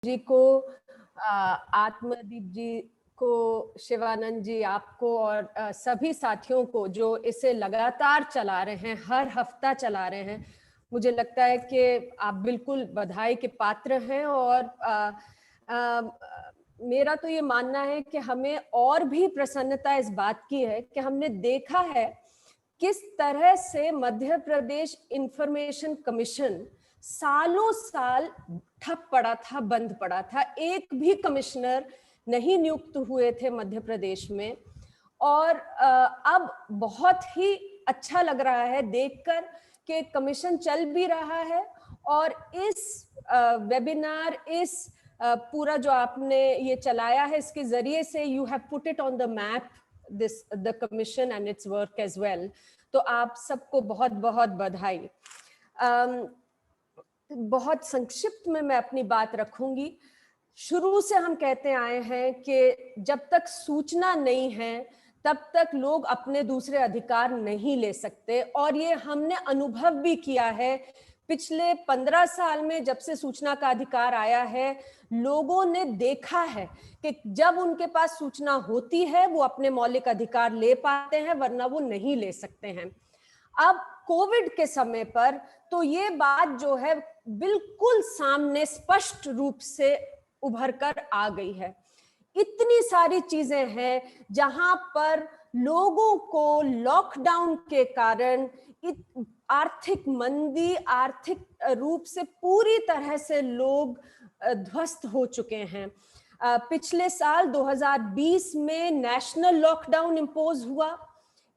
जी को, आत्मदीप जी को, शिवानंद जी, आपको और सभी साथियों को जो इसे लगातार चला रहे हैं, हर हफ्ता चला रहे हैं। मुझे लगता है कि आप बिल्कुल बधाई के पात्र हैं और मेरा तो ये मानना है कि हमें और भी प्रसन्नता इस बात की है कि हमने देखा है किस तरह से मध्य प्रदेश इंफॉर्मेशन कमीशन सालों साल ठप पड़ा था, बंद पड़ा था। एक भी कमिश्नर नहीं नियुक्त हुए थे मध्य प्रदेश में और अब बहुत ही अच्छा लग रहा है देखकर कि कमीशन चल भी रहा है और इस वेबिनार, इस पूरा जो आपने ये चलाया है, इसके जरिए से you have put it on the map this the commission and its work as well. तो आप सबको बहुत बहुत बधाई। बहुत संक्षिप्त में मैं अपनी बात रखूंगी। शुरू से हम कहते आए हैं कि जब तक सूचना नहीं है तब तक लोग अपने दूसरे अधिकार नहीं ले सकते और ये हमने अनुभव भी किया है। पिछले 15 साल में जब से सूचना का अधिकार आया है, लोगों ने देखा है कि जब उनके पास सूचना होती है वो अपने मौलिक अधिकार ले पाते हैं, वरना वो नहीं ले सकते हैं। अब कोविड के समय पर तो ये बात जो है बिल्कुल सामने स्पष्ट रूप से उभर कर आ गई है। इतनी सारी चीजें हैं जहां पर लोगों को लॉकडाउन के कारण आर्थिक मंदी, आर्थिक रूप से पूरी तरह से लोग ध्वस्त हो चुके हैं। पिछले साल 2020 में नेशनल लॉकडाउन इम्पोज हुआ।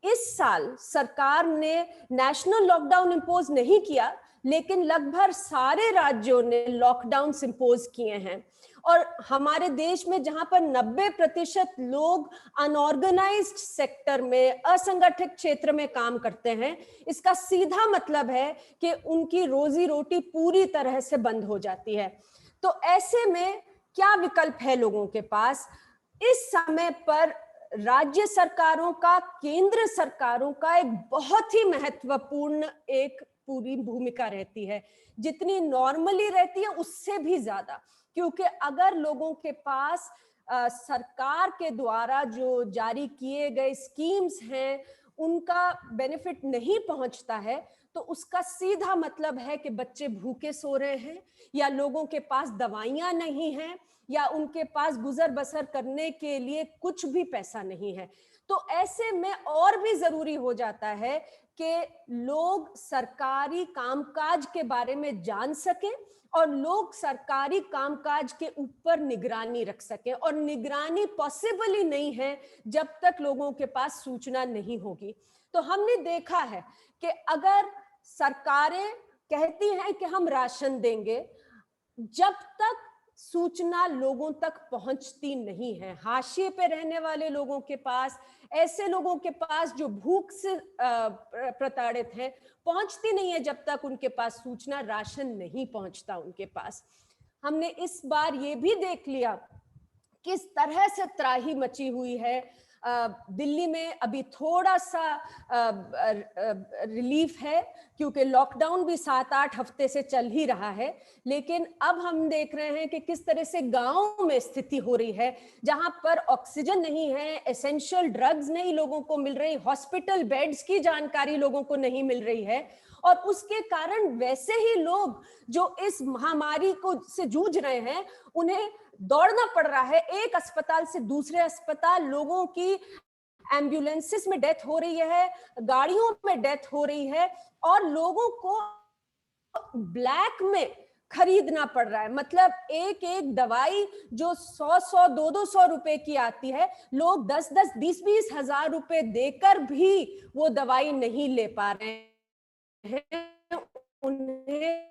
इस साल सरकार ने नेशनल लॉकडाउन इम्पोज नहीं किया, लेकिन लगभग सारे राज्यों ने लॉकडाउन इम्पोज किए हैं। और हमारे देश में जहां पर 90% लोग अनऑर्गेनाइज्ड सेक्टर में, असंगठित क्षेत्र में काम करते हैं, इसका सीधा मतलब है कि उनकी रोजी रोटी पूरी तरह से बंद हो जाती है। तो ऐसे में क्या विकल्प है लोगों के पास? इस समय पर राज्य सरकारों का, केंद्र सरकारों का एक बहुत ही महत्वपूर्ण एक पूरी भूमिका रहती है, जितनी नॉर्मली रहती है उससे भी ज्यादा। क्योंकि अगर लोगों के पास सरकार के द्वारा जो जारी किए गए स्कीम्स हैं उनका बेनिफिट नहीं पहुंचता है, तो उसका सीधा मतलब है कि बच्चे भूखे सो रहे हैं, या लोगों के पास दवाइयां नहीं हैं, या उनके पास गुजर बसर करने के लिए कुछ भी पैसा नहीं है। तो ऐसे में और भी जरूरी हो जाता है कि लोग सरकारी कामकाज के बारे में जान सकें और लोग सरकारी कामकाज के ऊपर निगरानी रख सकें। और निगरानी पॉसिबल ही नहीं है जब तक लोगों के पास सूचना नहीं होगी। तो हमने देखा है कि अगर सरकारें कहती हैं कि हम राशन देंगे, जब तक सूचना लोगों तक पहुंचती नहीं है, हाशिए पे रहने वाले लोगों के पास, ऐसे लोगों के पास जो भूख से प्रताड़ित हैं, पहुंचती नहीं है जब तक उनके पास सूचना, राशन नहीं पहुंचता उनके पास। हमने इस बार ये भी देख लिया किस तरह से त्राही मची हुई है। दिल्ली में अभी थोड़ा सा रिलीफ है क्योंकि लॉकडाउन भी 7-8 हफ्ते से चल ही रहा है, लेकिन अब हम देख रहे हैं कि किस तरह से गांवों में स्थिति हो रही है, जहां पर ऑक्सीजन नहीं है, एसेंशियल ड्रग्स नहीं लोगों को मिल रही, हॉस्पिटल बेड्स की जानकारी लोगों को नहीं मिल रही है, और उसके कारण वैसे ही लोग जो इस महामारी को से जूझ रहे हैं उन्हें दौड़ना पड़ रहा है एक अस्पताल से दूसरे अस्पताल। लोगों की एम्बुलेंसेस में डेथ हो रही है, गाड़ियों में डेथ हो रही है, और लोगों को ब्लैक में खरीदना पड़ रहा है। मतलब एक एक दवाई जो 100-100, 200-200 रुपए की आती है, लोग 10-10, 20-20 हजार रुपए देकर भी वो दवाई नहीं ले पा रहे हैं, उन्हें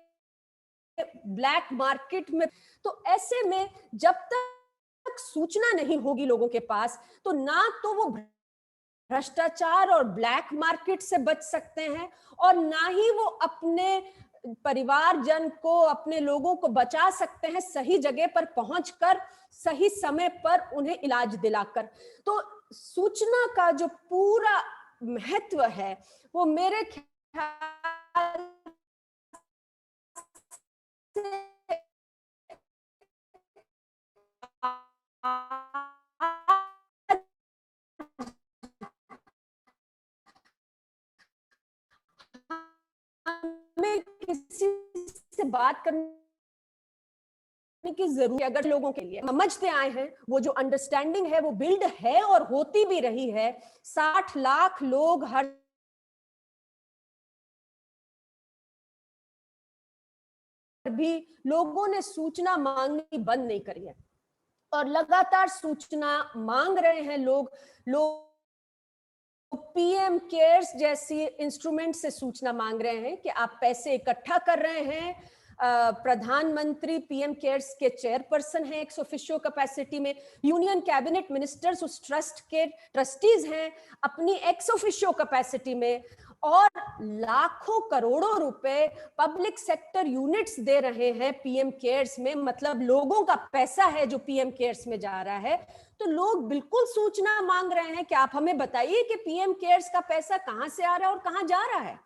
ब्लैक मार्केट में। तो ऐसे में जब तक सूचना नहीं होगी लोगों के पास, तो ना तो वो भ्रष्टाचार और ब्लैक मार्केट से बच सकते हैं, और ना ही वो अपने परिवारजन को, अपने लोगों को बचा सकते हैं सही जगह पर पहुंचकर, सही समय पर उन्हें इलाज दिलाकर। तो सूचना का जो पूरा महत्व है वो मेरे ख्याल से बात करने की जरूरत है। अगर लोगों के लिए समझते आए हैं, वो जो अंडरस्टैंडिंग है वो बिल्ड है और होती भी रही है। 60 लाख लोग हर भी लोगों ने सूचना मांगनी बंद नहीं करी है और लगातार सूचना मांग रहे हैं। लोग पीएम केयर्स जैसी इंस्ट्रूमेंट से सूचना मांग रहे हैं कि आप पैसे इकट्ठा कर रहे हैं। प्रधानमंत्री पीएम केयर्स के चेयरपर्सन हैं एक्स ऑफिशियो कैपेसिटी में। यूनियन कैबिनेट मिनिस्टर्स उस ट्रस्ट के ट्रस्टीज हैं अपनी एक्स ऑफिशियो कैपेसिटी में, और लाखों करोड़ों रुपए पब्लिक सेक्टर यूनिट्स दे रहे हैं पीएम केयर्स में। मतलब लोगों का पैसा है जो पीएम केयर्स में जा रहा है। तो लोग बिल्कुल सूचना मांग रहे हैं कि आप हमें बताइए कि पीएम केयर्स का पैसा कहां से आ रहा है और कहां जा रहा है।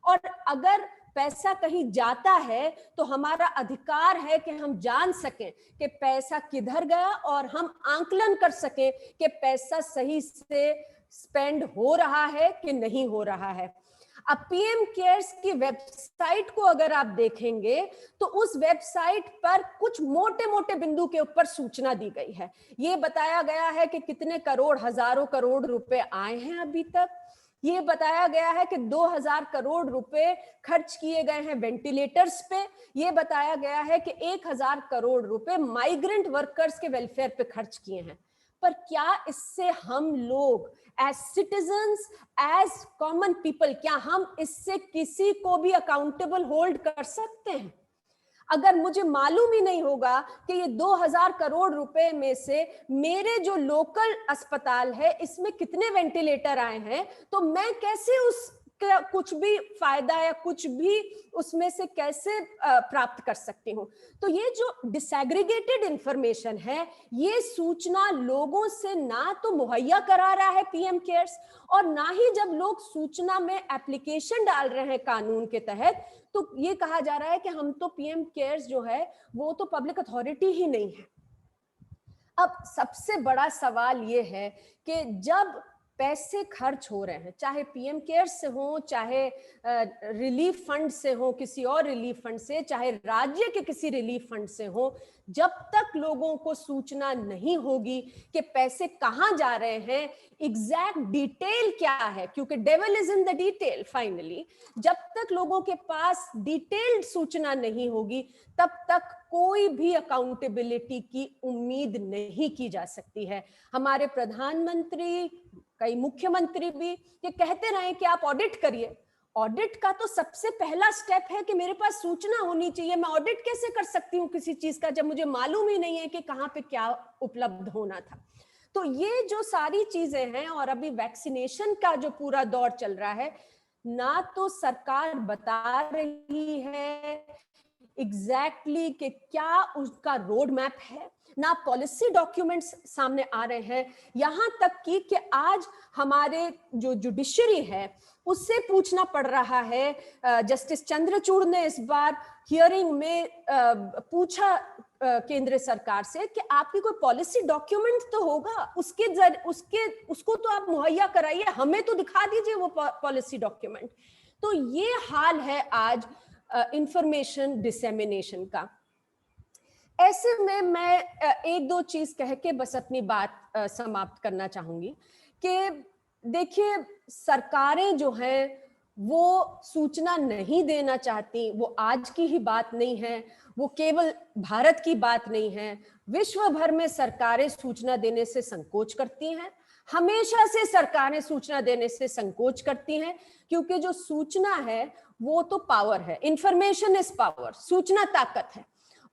और अगर पैसा कहीं जाता है तो हमारा अधिकार है कि हम जान सकें कि पैसा किधर गया और हम आंकलन कर सकें कि पैसा सही से स्पेंड हो रहा है कि नहीं हो रहा है। अब पीएम केयर्स की वेबसाइट को अगर आप देखेंगे तो उस वेबसाइट पर कुछ मोटे मोटे बिंदु के ऊपर सूचना दी गई है। ये बताया गया है कि कितने करोड़, हजारों करोड़ रुपए आए हैं अभी तक। ये बताया गया है कि 2000 करोड़ रुपए खर्च किए गए हैं वेंटिलेटर्स पे। ये बताया गया है कि 1000 करोड़ रुपए माइग्रेंट वर्कर्स के वेलफेयर पे खर्च किए हैं। पर क्या इससे हम लोग as citizens, as common people, क्या हम इससे किसी को भी अकाउंटेबल होल्ड कर सकते हैं? अगर मुझे मालूम ही नहीं होगा कि ये 2000 करोड़ रुपए में से मेरे जो लोकल अस्पताल है इसमें कितने वेंटिलेटर आए हैं, तो मैं कैसे उस कुछ भी फायदा या कुछ भी उसमें से कैसे प्राप्त कर सकती हूँ? तो ये जो डिसएग्रीगेटेड इंफॉर्मेशन है, ये सूचना लोगों से ना तो मुहैया करा रहा है पीएम केयर्स, और ना ही जब लोग सूचना में एप्लीकेशन डाल रहे हैं कानून के तहत तो ये कहा जा रहा है कि हम तो पीएम केयर्स जो है वो तो पब्लिक अथॉरिटी ही नहीं है। अब सबसे बड़ा सवाल ये है कि जब पैसे खर्च हो रहे हैं, चाहे पीएम केयर्स से हो, चाहे रिलीफ फंड से हो, किसी और रिलीफ फंड से, चाहे राज्य के किसी रिलीफ फंड से हो, जब तक लोगों को सूचना नहीं होगी कि पैसे कहां जा रहे हैं, एग्जैक्ट डिटेल क्या है, क्योंकि devil is in the detail finally, जब तक लोगों के पास डिटेल्ड सूचना नहीं होगी तब तक कोई भी अकाउंटेबिलिटी की उम्मीद नहीं की जा सकती है। हमारे प्रधानमंत्री, कई मुख्यमंत्री भी ये कहते रहे कि आप ऑडिट करिए। ऑडिट का तो सबसे पहला स्टेप है कि मेरे पास सूचना होनी चाहिए। मैं ऑडिट कैसे कर सकती हूँ किसी चीज का जब मुझे मालूम ही नहीं है कि कहाँ पे क्या उपलब्ध होना था? तो ये जो सारी चीजें हैं, और अभी वैक्सीनेशन का जो पूरा दौर चल रहा है, ना तो सरकार बता रही है एग्जैक्टली कि क्या उसका रोड मैप है, ना पॉलिसी डॉक्यूमेंट्स सामने आ रहे हैं। यहां तक कि आज हमारे जो जुडिशरी है उससे पूछना पड़ रहा है। जस्टिस चंद्रचूड़ ने इस बार हियरिंग में पूछा केंद्र सरकार से कि आपकी कोई पॉलिसी डॉक्यूमेंट तो होगा, उसको तो आप मुहैया कराइए, हमें तो दिखा दीजिए वो पॉलिसी डॉक्यूमेंट। तो ये हाल है आज इंफॉर्मेशन डिसेमिनेशन का। ऐसे में मैं एक दो चीज कह के बस अपनी बात समाप्त करना चाहूंगी कि देखिए, सरकारें जो हैं वो सूचना नहीं देना चाहती। वो आज की ही बात नहीं है, वो केवल भारत की बात नहीं है, विश्व भर में सरकारें सूचना देने से संकोच करती हैं। हमेशा से सरकारें सूचना देने से संकोच करती हैं, क्योंकि जो सूचना है वो तो पावर है। इंफॉर्मेशन इज पावर, सूचना ताकत है।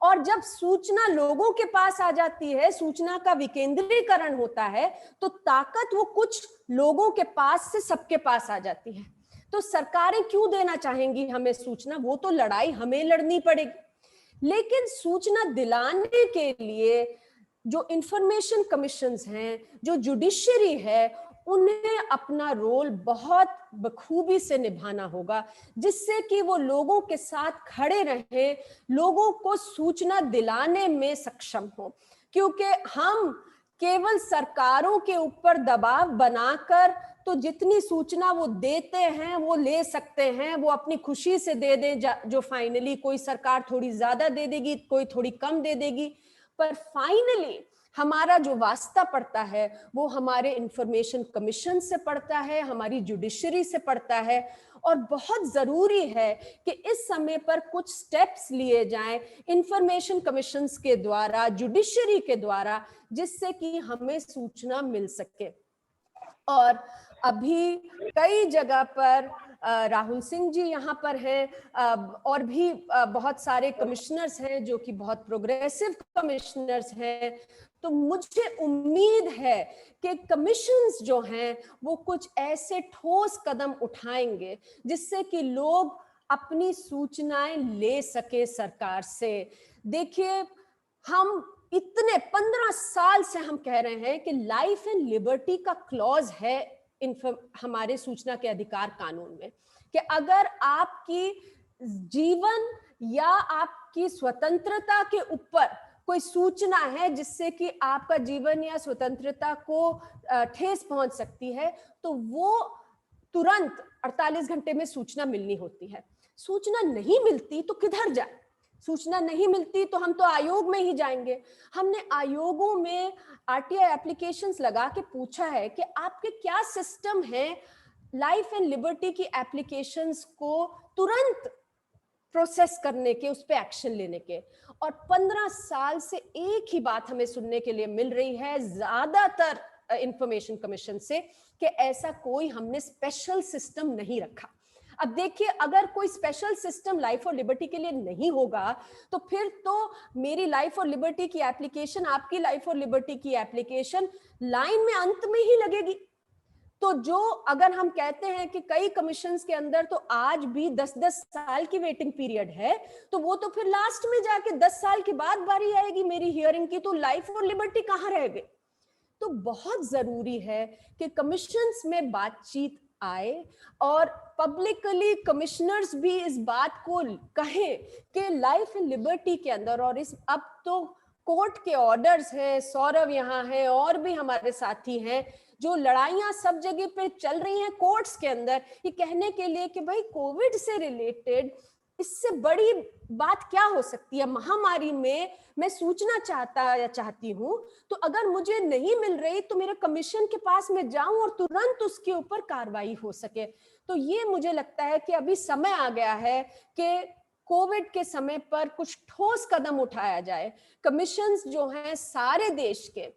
और जब सूचना लोगों के पास आ जाती है, सूचना का विकेंद्रीकरण होता है, तो ताकत वो कुछ लोगों के पास से सबके पास आ जाती है। तो सरकारें क्यों देना चाहेंगी हमें सूचना? वो तो लड़ाई हमें लड़नी पड़ेगी। लेकिन सूचना दिलाने के लिए जो इंफॉर्मेशन कमीशंस हैं, जो जुडिशरी है, उन्हें अपना रोल बहुत बखूबी से निभाना होगा, जिससे कि वो लोगों के साथ खड़े रहे, लोगों को सूचना दिलाने में सक्षम हो। क्योंकि हम केवल सरकारों के ऊपर दबाव बनाकर तो जितनी सूचना वो देते हैं वो ले सकते हैं, वो अपनी खुशी से दे दें, जो फाइनली कोई सरकार थोड़ी ज्यादा दे देगी, कोई थोड़ी कम दे देगी, पर फाइनली हमारा जो वास्ता पड़ता है वो हमारे इंफॉर्मेशन कमीशन से पड़ता है, हमारी जुडिशरी से पड़ता है। और बहुत जरूरी है कि इस समय पर कुछ स्टेप्स लिए जाएं इंफॉर्मेशन कमीशंस के द्वारा, जुडिशरी के द्वारा, जिससे कि हमें सूचना मिल सके। और अभी कई जगह पर राहुल सिंह जी यहाँ पर हैं, और भी बहुत सारे कमिश्नर्स हैं जो कि बहुत प्रोग्रेसिव कमिश्नर्स हैं। तो मुझे उम्मीद है कि कमिशंस जो हैं वो कुछ ऐसे ठोस कदम उठाएंगे जिससे कि लोग अपनी सूचनाएं ले सके सरकार से। देखिए, हम इतने 15 साल से हम कह रहे हैं कि लाइफ एंड लिबर्टी का क्लॉज है हमारे सूचना के अधिकार कानून में, कि अगर आपकी जीवन या आपकी स्वतंत्रता के ऊपर कोई सूचना है जिससे कि आपका जीवन या स्वतंत्रता को ठेस पहुंच सकती है, तो वो तुरंत 48 घंटे में सूचना मिलनी होती है। सूचना नहीं मिलती तो किधर जाए? सूचना नहीं मिलती तो हम तो आयोग में ही जाएंगे। हमने आयोगों में आरटीआई एप्लीकेशंस लगा के पूछा है कि आपके क्या सिस्टम है लाइफ एंड लिबर्टी की एप्लीकेशंस को तुरंत प्रोसेस करने के, उस पे एक्शन लेने के। और 15 साल से एक ही बात हमें सुनने के लिए मिल रही है ज्यादातर इंफॉर्मेशन कमीशन से, कि ऐसा कोई हमने स्पेशल सिस्टम नहीं रखा। अब देखिए, अगर कोई स्पेशल सिस्टम लाइफ और लिबर्टी के लिए नहीं होगा तो फिर तो मेरी लाइफ और लिबर्टी की एप्लीकेशन, आपकी लाइफ और लिबर्टी की एप्लीकेशन लाइन में अंत में ही लगेगी। तो जो अगर हम कहते हैं कि कई कमीशंस के अंदर तो आज भी 10-10 साल की वेटिंग पीरियड है, तो वो तो फिर लास्ट में जाके 10 साल के बाद बारी आएगी मेरी हियरिंग की, तो लाइफ और लिबर्टी कहाँ रह गए? तो बहुत जरूरी है कि कमीशंस में बातचीत आए और पब्लिकली कमिश्नर्स भी इस बात को कहें कि लाइफ एंड लिबर्टी के अंदर, और इस अब तो कोर्ट के ऑर्डर्स हैं, सौरभ यहाँ है और भी हमारे साथी हैं, जो लड़ाइयां सब जगह पे चल रही हैं कोर्ट्स के अंदर, ये कहने के लिए कि भाई कोविड से रिलेटेड इससे बड़ी बात क्या हो सकती है? महामारी में मैं सूचना चाहता या चाहती हूं, तो अगर मुझे नहीं मिल रही तो मेरे कमीशन के पास में जाऊं और तुरंत उसके ऊपर कार्रवाई हो सके। तो ये मुझे लगता है कि अभी समय आ गया है कि कोविड के समय पर कुछ ठोस कदम उठाया जाए। कमीशंस जो हैं सारे देश के,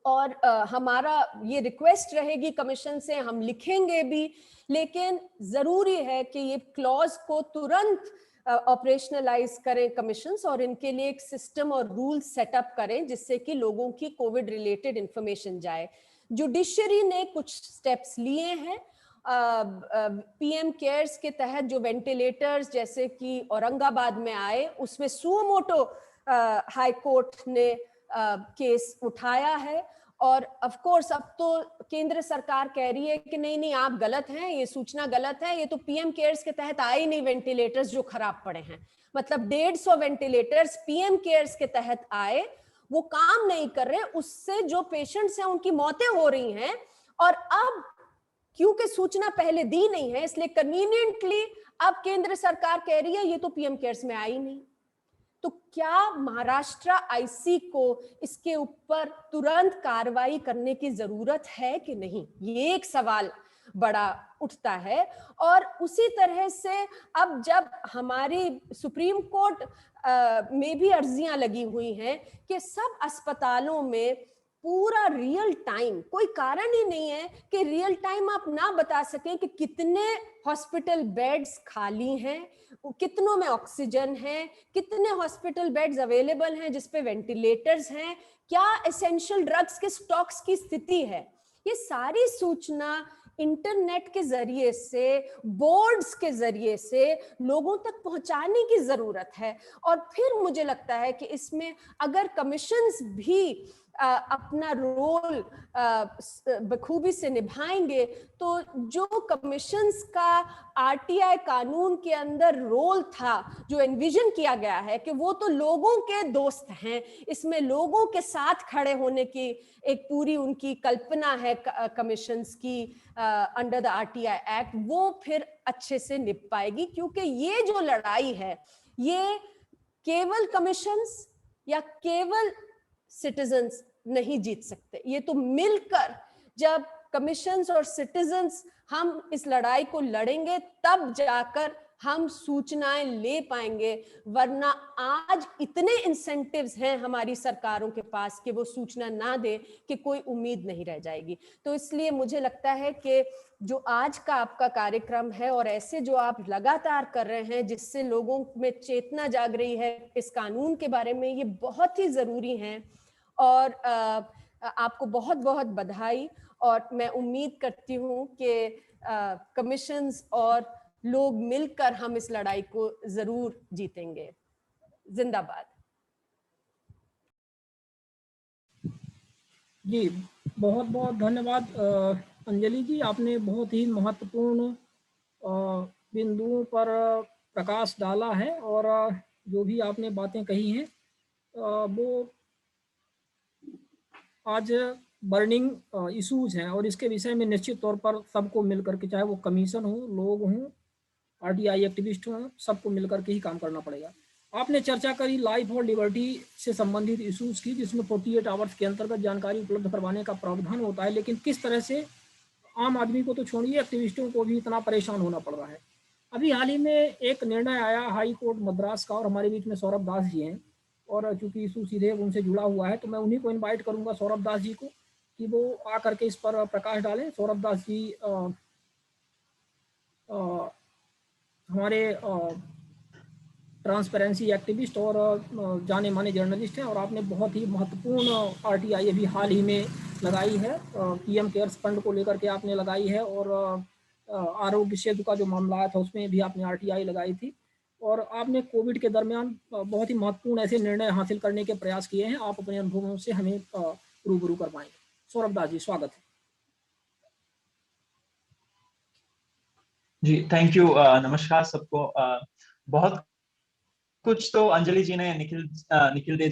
और हमारा ये रिक्वेस्ट रहेगी कमीशन से, हम लिखेंगे भी, लेकिन जरूरी है कि ये क्लॉज को तुरंत ऑपरेशनलाइज करें कमीशंस, और इनके लिए एक सिस्टम और रूल सेटअप करें जिससे कि लोगों की कोविड रिलेटेड इंफॉर्मेशन जाए। जुडिशरी ने कुछ स्टेप्स लिए हैं। पीएम केयर्स के तहत जो वेंटिलेटर्स जैसे कि औरंगाबाद में आए, उसमें सुओ मोटो हाई कोर्ट ने केस उठाया है। और ऑफ कोर्स अब तो केंद्र सरकार कह रही है कि नहीं नहीं, आप गलत हैं, ये सूचना गलत है, ये तो पीएम केयर्स के तहत आए नहीं वेंटिलेटर्स जो खराब पड़े हैं। मतलब 150 वेंटिलेटर्स पीएम केयर्स के तहत आए, वो काम नहीं कर रहे, उससे जो पेशेंट्स हैं उनकी मौतें हो रही हैं। और अब क्योंकि सूचना पहले दी नहीं है, इसलिए कन्वीनियंटली अब केंद्र सरकार कह रही है ये तो पीएम केयर्स में आई नहीं। तो क्या महाराष्ट्र आईसी को इसके ऊपर तुरंत कार्रवाई करने की जरूरत है कि नहीं, ये एक सवाल बड़ा उठता है। और उसी तरह से अब जब हमारी सुप्रीम कोर्ट में भी अर्जियां लगी हुई हैं कि सब अस्पतालों में पूरा रियल टाइम, कोई कारण ही नहीं है कि रियल टाइम आप ना बता सकें कि कितने हॉस्पिटल बेड्स खाली हैं, कितनों में ऑक्सीजन है, कितने हॉस्पिटल बेड्स अवेलेबल हैं जिसपे वेंटिलेटर्स हैं, क्या एसेंशियल ड्रग्स के स्टॉक्स की स्थिति है। ये सारी सूचना इंटरनेट के जरिए से, बोर्ड्स के जरिए से लोगों तक पहुंचाने की जरूरत है। और फिर मुझे लगता है कि इसमें अगर कमीशंस भी अपना रोल बखूबी से निभाएंगे तो जो कमीशंस का आरटीआई कानून के अंदर रोल था, जो एनविजन किया गया है कि वो तो लोगों के दोस्त हैं, इसमें लोगों के साथ खड़े होने की एक पूरी उनकी कल्पना है कमीशंस की अंडर द आरटीआई एक्ट, वो फिर अच्छे से निभ पाएगी। क्योंकि ये जो लड़ाई है ये केवल कमीशंस या केवल सिटीजन्स नहीं जीत सकते, ये तो मिलकर जब कमीशंस और सिटीजन्स हम इस लड़ाई को लड़ेंगे तब जाकर हम सूचनाएं ले पाएंगे। वरना आज इतने इंसेंटिव्स हैं हमारी सरकारों के पास कि वो सूचना ना दे कि कोई उम्मीद नहीं रह जाएगी। तो इसलिए मुझे लगता है कि जो आज का आपका कार्यक्रम है और ऐसे जो आप लगातार कर रहे हैं जिससे लोगों में चेतना जाग रही है इस कानून के बारे में, ये बहुत ही जरूरी हैं। और आपको बहुत बहुत बधाई, और मैं उम्मीद करती हूँ कि कमीशंस और लोग मिलकर हम इस लड़ाई को जरूर जीतेंगे। जिंदाबाद। जी बहुत बहुत धन्यवाद अंजलि जी, आपने बहुत ही महत्वपूर्ण बिंदुओं पर प्रकाश डाला है और जो भी आपने बातें कही हैं वो आज बर्निंग इश्यूज हैं और इसके विषय में निश्चित तौर पर सबको मिलकर के, चाहे वो कमीशन हो, लोग हों, आरटीआई एक्टिविस्ट हों, सबको मिलकर के ही काम करना पड़ेगा। आपने चर्चा करी लाइफ और लिबर्टी से संबंधित इश्यूज की, जिसमें 48 आवर्स के अंतर्गत जानकारी उपलब्ध करवाने का प्रावधान होता है, लेकिन किस तरह से आम आदमी को तो छोड़िए, एक्टिविस्टों को भी इतना परेशान होना पड़ रहा है। अभी हाल ही में एक निर्णय आया हाई कोर्ट मद्रास का, और हमारे बीच में सौरभ दास जी हैं, और चूंकि इशू सीधे उनसे जुड़ा हुआ है तो मैं उन्हीं को इनवाइट करूंगा, सौरभ दास जी को, कि वो आकर के इस पर प्रकाश डालें। सौरभ दास जी हमारे ट्रांसपेरेंसी एक्टिविस्ट और जाने माने जर्नलिस्ट हैं, और आपने बहुत ही महत्वपूर्ण आरटीआई अभी हाल ही में लगाई है, पीएम केयर्स फंड को लेकर के आपने लगाई है, और आरोग्य सेतु का जो मामला आया था उसमें भी आपने आरटीआई लगाई थी, और आपने कोविड के दरमियान बहुत ही महत्वपूर्ण ऐसे निर्णय हासिल करने के प्रयास किए हैं। आप अपने अनुभवों से हमें रूबरू करवाएंगे। सौरभ दास जी, स्वागत है। जी थैंक यू। नमस्कार सबको। बहुत कुछ तो अंजलि जी ने निखिल जी